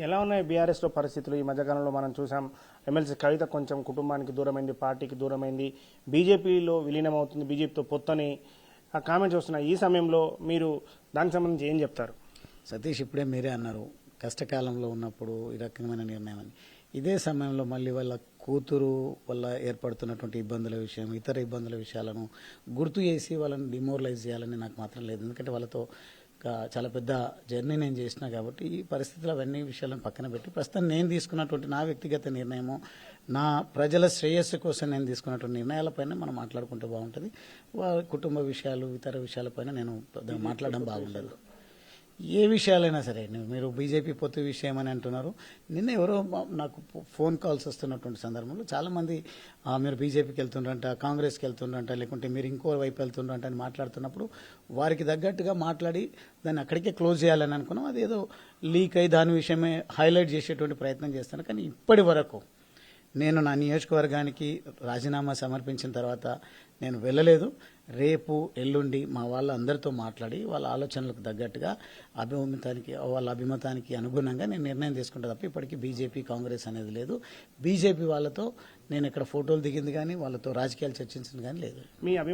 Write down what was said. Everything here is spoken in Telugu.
ఎలా ఉన్నాయి బీఆర్ఎస్లో పరిస్థితులు? ఈ మధ్యకాలంలో మనం చూసాం, ఎమ్మెల్సీ కవిత కొంచెం కుటుంబానికి దూరమైంది, పార్టీకి దూరమైంది, బీజేపీలో విలీనమవుతుంది, బీజేపీతో పొత్తని ఆ కామెంట్స్ వస్తున్నాయి. ఈ సమయంలో మీరు దానికి సంబంధించి ఏం చెప్తారు? సతీష్, ఇప్పుడే మీరే అన్నారు కష్టకాలంలో ఉన్నప్పుడు ఈ రకమైన నిర్ణయం అని. ఇదే సమయంలో మళ్ళీ వాళ్ళ కూతురు వల్ల ఏర్పడుతున్నటువంటి ఇబ్బందుల విషయం, ఇతర ఇబ్బందుల విషయాలను గుర్తు చేసి వాళ్ళని డిమోరలైజ్ చేయాలని నాకు మాత్రం లేదు. ఎందుకంటే వాళ్ళతో చాలా పెద్ద జర్నీ నేను చేసినా కాబట్టి ఈ పరిస్థితులు అవన్నీ విషయాలను పక్కన పెట్టి ప్రస్తుతం నేను తీసుకున్నటువంటి నా వ్యక్తిగత నిర్ణయము, నా ప్రజల శ్రేయస్సు కోసం నేను తీసుకున్నటువంటి నిర్ణయాలపైన మనం మాట్లాడుకుంటే బాగుంటుంది. వారి కుటుంబ విషయాలు, ఇతర విషయాలపైన నేను మాట్లాడడం బాగుండదు. ఏ విషయాలైనా సరే, మీరు బీజేపీ పొత్తు విషయం అని అంటున్నారు. నిన్న ఎవరో నాకు ఫోన్ కాల్స్ వస్తున్నటువంటి సందర్భంలో చాలామంది మీరు బీజేపీకి వెళ్తుండ్రంట, కాంగ్రెస్కి వెళ్తుండ్రంట, లేకుంటే మీరు ఇంకో వైపు వెళ్తుండ్రంట అని మాట్లాడుతున్నప్పుడు వారికి తగ్గట్టుగా మాట్లాడి దాన్ని అక్కడికే క్లోజ్ చేయాలని అనుకున్నాం. అది ఏదో లీక్ అయ్యి దాని విషయమే హైలైట్ చేసేటువంటి ప్రయత్నం చేస్తాను. కానీ ఇప్పటి వరకు నేను నా నియోజకవర్గానికి రాజీనామా సమర్పించిన తర్వాత నేను వెళ్ళలేదు. రేపు ఎల్లుండి మా వాళ్ళందరితో మాట్లాడి వాళ్ళ ఆలోచనలకు తగ్గట్టుగా వాళ్ళ అభిమతానికి అనుగుణంగా నేను నిర్ణయం తీసుకుంటా తప్ప ఇప్పటికీ బీజేపీ కాంగ్రెస్ అనేది లేదు. బీజేపీ వాళ్ళతో నేను ఇక్కడ ఫోటోలు దిగింది కానీ వాళ్ళతో రాజకీయాలు చర్చించింది కానీ లేదు. మీ అభిమా